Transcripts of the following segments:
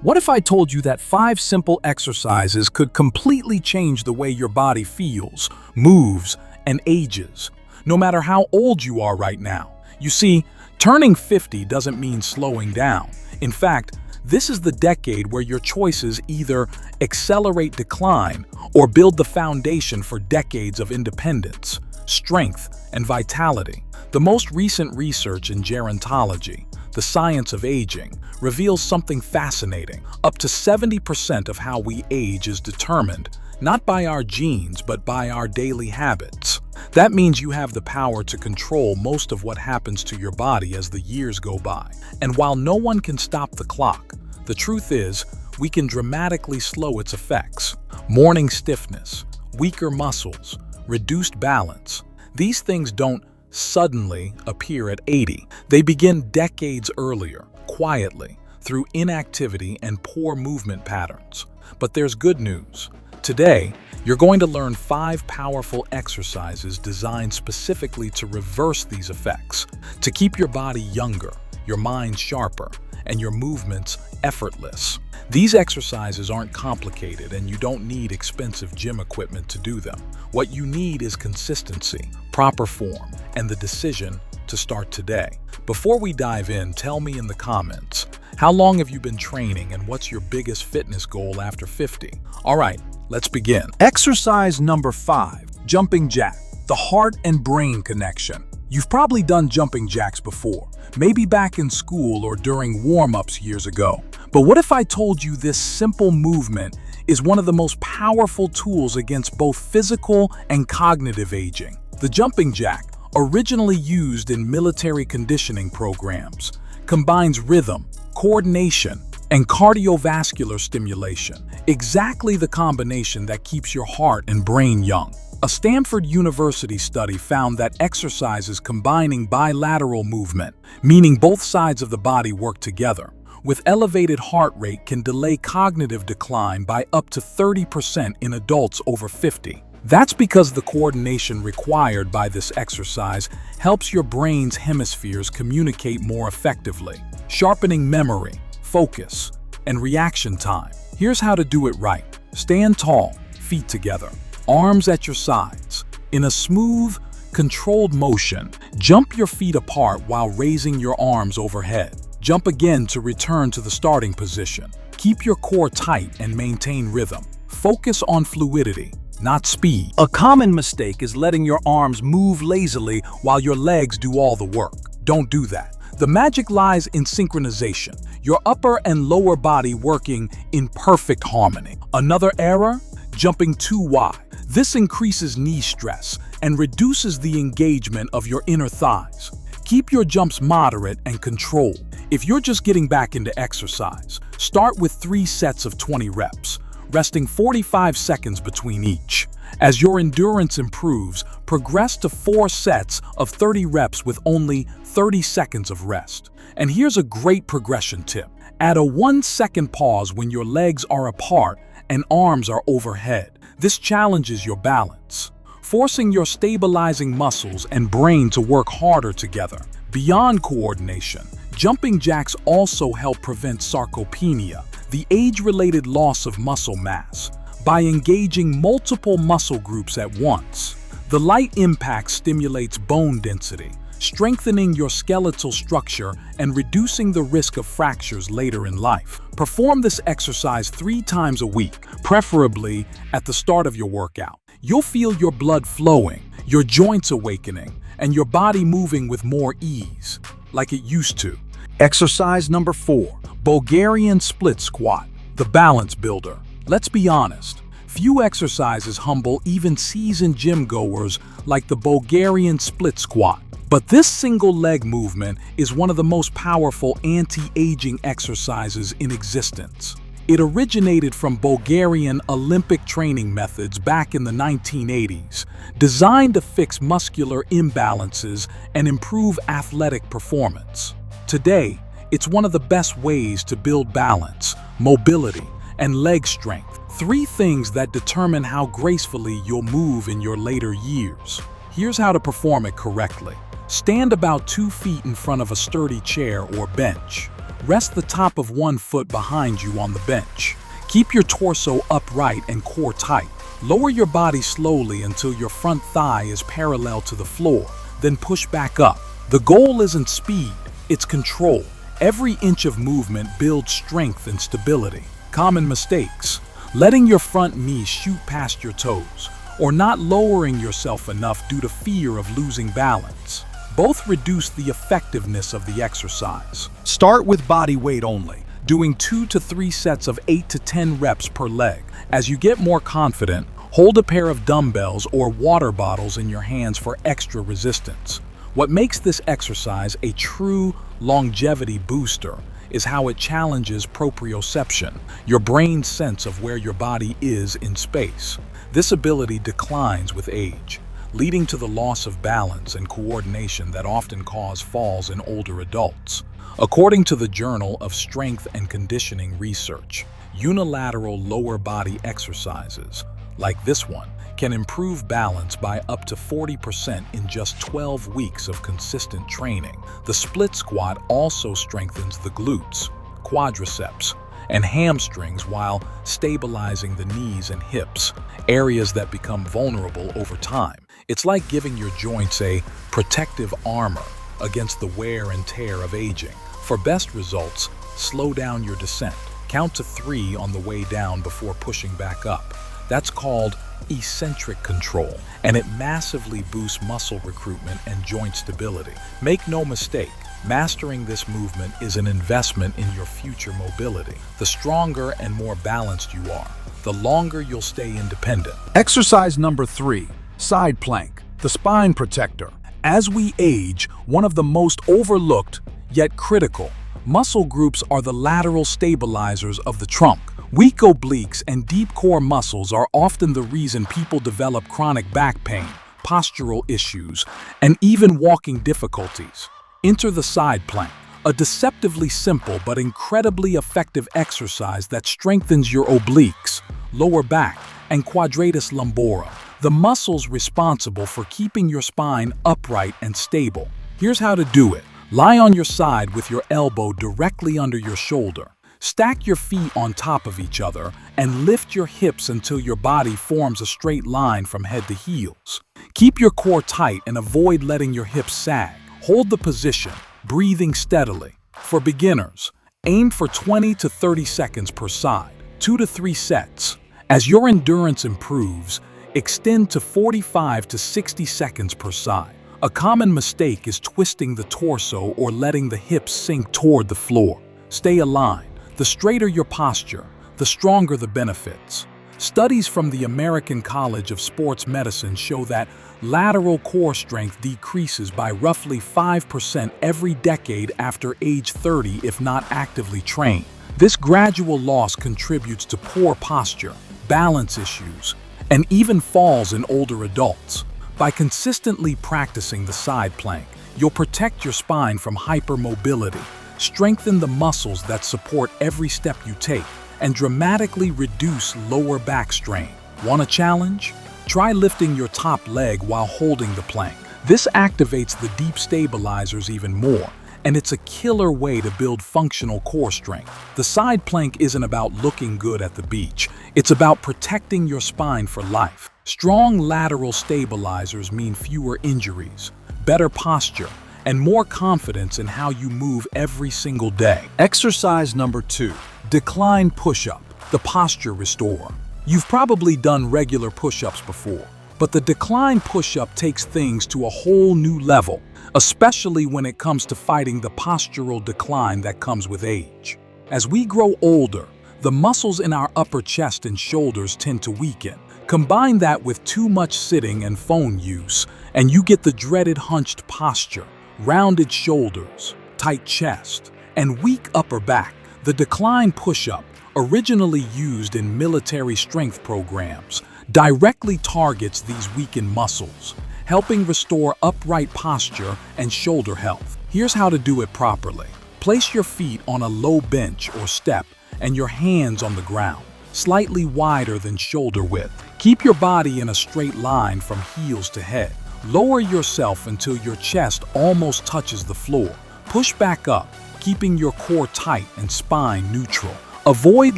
What if I told you that 5 simple exercises could completely change the way your body feels, moves, and ages, no matter how old you are right now? You see, turning 50 doesn't mean slowing down. In fact, this is the decade where your choices either accelerate decline or build the foundation for decades of independence, strength, and vitality. The most recent research in gerontology, the science of aging, reveals something fascinating. Up to 70% of how we age is determined not by our genes but by our daily habits. That means you have the power to control most of what happens to your body as the years go by. And while no one can stop the clock, the truth is, we can dramatically slow its effects. Morning stiffness, weaker muscles, reduced balance. These things don't suddenly appear at 80. They begin decades earlier, quietly, through inactivity and poor movement patterns. But there's good news. Today, you're going to learn 5 powerful exercises designed specifically to reverse these effects, to keep your body younger, your mind sharper, and your movements effortless. These exercises aren't complicated and you don't need expensive gym equipment to do them. What you need is consistency, proper form, and the decision to start today. Before we dive in, tell me in the comments, how long have you been training and what's your biggest fitness goal after 50? All right, let's begin. Exercise number 5, jumping jack, the heart and brain connection. You've probably done jumping jacks before, maybe back in school or during warm-ups years ago. But what if I told you this simple movement is one of the most powerful tools against both physical and cognitive aging? The jumping jack, originally used in military conditioning programs, combines rhythm, coordination, and cardiovascular stimulation, exactly the combination that keeps your heart and brain young. A Stanford University study found that exercises combining bilateral movement, meaning both sides of the body work together, with elevated heart rate can delay cognitive decline by up to 30% in adults over 50. That's because the coordination required by this exercise helps your brain's hemispheres communicate more effectively, sharpening memory, focus, and reaction time. Here's how to do it right. Stand tall, feet together, arms at your sides. In a smooth, controlled motion, jump your feet apart while raising your arms overhead. Jump again to return to the starting position. Keep your core tight and maintain rhythm. Focus on fluidity, not speed. A common mistake is letting your arms move lazily while your legs do all the work. Don't do that. The magic lies in synchronization, your upper and lower body working in perfect harmony. Another error? Jumping too wide. This increases knee stress and reduces the engagement of your inner thighs. Keep your jumps moderate and controlled. If you're just getting back into exercise, start with 3 sets of 20 reps, resting 45 seconds between each. As your endurance improves, progress to 4 sets of 30 reps with only 30 seconds of rest. And here's a great progression tip. Add a 1-second pause when your legs are apart and arms are overhead. This challenges your balance, forcing your stabilizing muscles and brain to work harder together. Beyond coordination, jumping jacks also help prevent sarcopenia, the age-related loss of muscle mass, by engaging multiple muscle groups at once. The light impact stimulates bone density, strengthening your skeletal structure and reducing the risk of fractures later in life. Perform this exercise 3 times a week, preferably at the start of your workout. You'll feel your blood flowing, your joints awakening, and your body moving with more ease, like it used to. Exercise number 4, Bulgarian split squat, the balance builder. Let's be honest, few exercises humble even seasoned gym goers like the Bulgarian split squat. But this single leg movement is one of the most powerful anti-aging exercises in existence. It originated from Bulgarian Olympic training methods back in the 1980s, designed to fix muscular imbalances and improve athletic performance. Today, it's one of the best ways to build balance, mobility, and leg strength, 3 things that determine how gracefully you'll move in your later years. Here's how to perform it correctly. Stand about 2 feet in front of a sturdy chair or bench. Rest the top of one foot behind you on the bench. Keep your torso upright and core tight. Lower your body slowly until your front thigh is parallel to the floor, then push back up. The goal isn't speed, it's control. Every inch of movement builds strength and stability. Common mistakes: letting your front knee shoot past your toes, or not lowering yourself enough due to fear of losing balance. Both reduce the effectiveness of the exercise. Start with body weight only, doing 2 to 3 sets of 8 to 10 reps per leg. As you get more confident, hold a pair of dumbbells or water bottles in your hands for extra resistance. What makes this exercise a true longevity booster is how it challenges proprioception, your brain's sense of where your body is in space. This ability declines with age, leading to the loss of balance and coordination that often cause falls in older adults. According to the Journal of Strength and Conditioning Research, unilateral lower body exercises, like this one, can improve balance by up to 40% in just 12 weeks of consistent training. The split squat also strengthens the glutes, quadriceps, and hamstrings while stabilizing the knees and hips, areas that become vulnerable over time. It's like giving your joints a protective armor against the wear and tear of aging. For best results, slow down your descent. Count to 3 on the way down before pushing back up. That's called eccentric control, and it massively boosts muscle recruitment and joint stability. Make no mistake, mastering this movement is an investment in your future mobility. The stronger and more balanced you are, the longer you'll stay independent. Exercise number 3, side plank, the spine protector. As we age, one of the most overlooked, yet critical, muscle groups are the lateral stabilizers of the trunk. Weak obliques and deep core muscles are often the reason people develop chronic back pain, postural issues, and even walking difficulties. Enter the side plank, a deceptively simple but incredibly effective exercise that strengthens your obliques, lower back, and quadratus lumborum, the muscles responsible for keeping your spine upright and stable. Here's how to do it. Lie on your side with your elbow directly under your shoulder. Stack your feet on top of each other and lift your hips until your body forms a straight line from head to heels. Keep your core tight and avoid letting your hips sag. Hold the position, breathing steadily. For beginners, aim for 20 to 30 seconds per side, 2 to 3 sets. As your endurance improves, extend to 45 to 60 seconds per side. A common mistake is twisting the torso or letting the hips sink toward the floor. Stay aligned. The straighter your posture, the stronger the benefits. Studies from the American College of Sports Medicine show that lateral core strength decreases by roughly 5% every decade after age 30 if not actively trained. This gradual loss contributes to poor posture, balance issues, and even falls in older adults. By consistently practicing the side plank, you'll protect your spine from hypermobility, strengthen the muscles that support every step you take, and dramatically reduce lower back strain. Want a challenge? Try lifting your top leg while holding the plank. This activates the deep stabilizers even more, and it's a killer way to build functional core strength. The side plank isn't about looking good at the beach. It's about protecting your spine for life. Strong lateral stabilizers mean fewer injuries, better posture, and more confidence in how you move every single day. Exercise number 2, decline push-up, the posture restorer. You've probably done regular push-ups before, but the decline push-up takes things to a whole new level, especially when it comes to fighting the postural decline that comes with age. As we grow older, the muscles in our upper chest and shoulders tend to weaken. Combine that with too much sitting and phone use, and you get the dreaded hunched posture, rounded shoulders, tight chest, and weak upper back. The decline push-up, originally used in military strength programs, directly targets these weakened muscles, helping restore upright posture and shoulder health. Here's how to do it properly. Place your feet on a low bench or step and your hands on the ground, slightly wider than shoulder width. Keep your body in a straight line from heels to head. Lower yourself until your chest almost touches the floor. Push back up, keeping your core tight and spine neutral. Avoid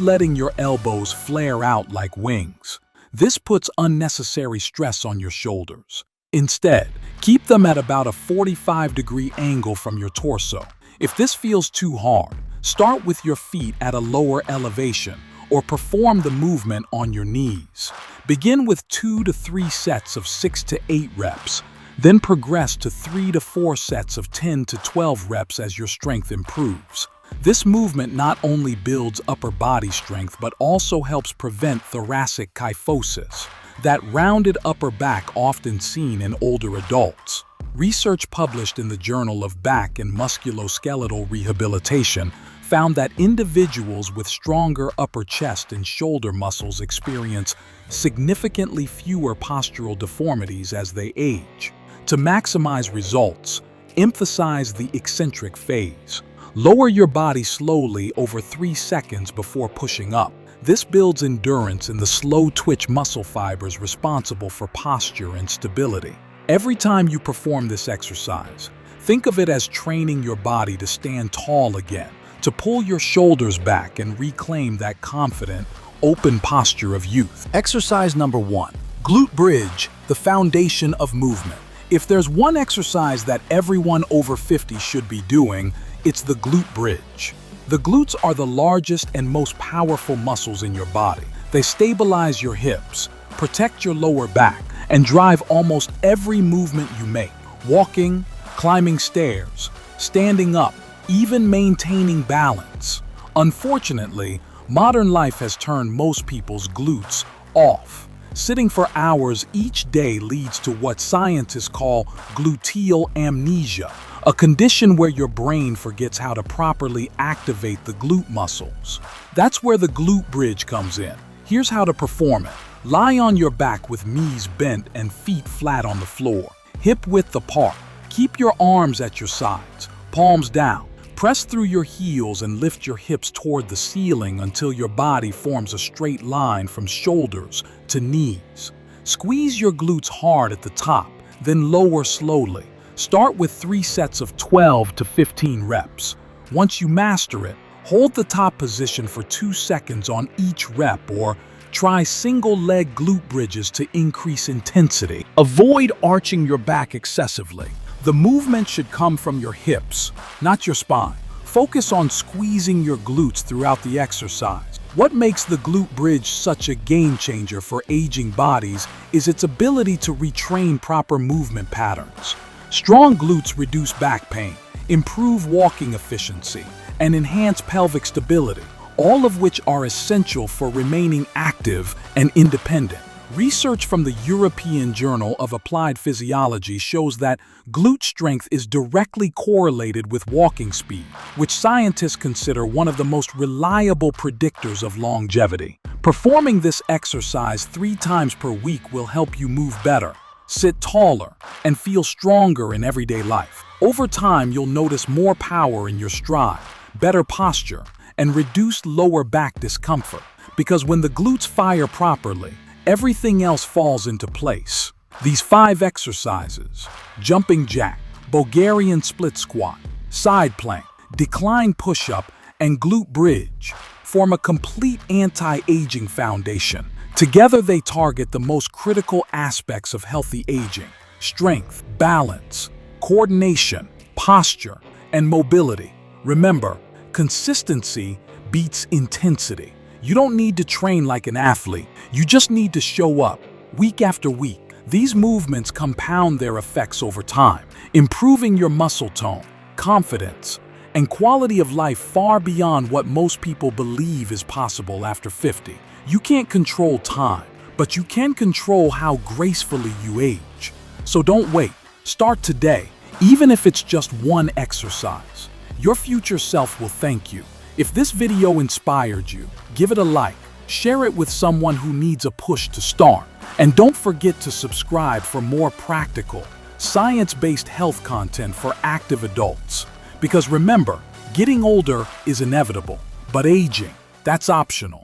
letting your elbows flare out like wings. This puts unnecessary stress on your shoulders. Instead, keep them at about a 45-degree angle from your torso. If this feels too hard, start with your feet at a lower elevation or perform the movement on your knees. Begin with 2 to 3 sets of 6 to 8 reps, then progress to 3 to 4 sets of 10 to 12 reps as your strength improves. This movement not only builds upper body strength but also helps prevent thoracic kyphosis, that rounded upper back often seen in older adults. Research published in the Journal of Back and Musculoskeletal Rehabilitation found that individuals with stronger upper chest and shoulder muscles experience significantly fewer postural deformities as they age. To maximize results, emphasize the eccentric phase. Lower your body slowly over 3 seconds before pushing up. This builds endurance in the slow twitch muscle fibers responsible for posture and stability. Every time you perform this exercise, think of it as training your body to stand tall again, to pull your shoulders back and reclaim that confident, open posture of youth. Exercise number 1. Glute Bridge, the foundation of movement. If there's one exercise that everyone over 50 should be doing, it's the glute bridge. The glutes are the largest and most powerful muscles in your body. They stabilize your hips, protect your lower back, and drive almost every movement you make. Walking, climbing stairs, standing up, even maintaining balance. Unfortunately, modern life has turned most people's glutes off. Sitting for hours each day leads to what scientists call gluteal amnesia, a condition where your brain forgets how to properly activate the glute muscles. That's where the glute bridge comes in. Here's how to perform it. Lie on your back with knees bent and feet flat on the floor, hip width apart. Keep your arms at your sides, palms down. Press through your heels and lift your hips toward the ceiling until your body forms a straight line from shoulders to knees. Squeeze your glutes hard at the top, then lower slowly. Start with 3 sets of 12 to 15 reps. Once you master it, hold the top position for 2 seconds on each rep or try single-leg glute bridges to increase intensity. Avoid arching your back excessively. The movement should come from your hips, not your spine. Focus on squeezing your glutes throughout the exercise. What makes the glute bridge such a game changer for aging bodies is its ability to retrain proper movement patterns. Strong glutes reduce back pain, improve walking efficiency, and enhance pelvic stability, all of which are essential for remaining active and independent. Research from the European Journal of Applied Physiology shows that glute strength is directly correlated with walking speed, which scientists consider one of the most reliable predictors of longevity. Performing this exercise 3 times per week will help you move better, sit taller, and feel stronger in everyday life. Over time, you'll notice more power in your stride, better posture, and reduced lower back discomfort, because when the glutes fire properly, everything else falls into place. These 5 exercises, jumping jack, Bulgarian split squat, side plank, decline push-up, and glute bridge, form a complete anti-aging foundation. Together they target the most critical aspects of healthy aging: strength, balance, coordination, posture, and mobility. Remember, consistency beats intensity. You don't need to train like an athlete. You just need to show up, week after week. These movements compound their effects over time, improving your muscle tone, confidence, and quality of life far beyond what most people believe is possible after 50. You can't control time, but you can control how gracefully you age. So don't wait. Start today, even if it's just one exercise. Your future self will thank you. If this video inspired you, give it a like, share it with someone who needs a push to start, and don't forget to subscribe for more practical, science-based health content for active adults. Because remember, getting older is inevitable, but aging, that's optional.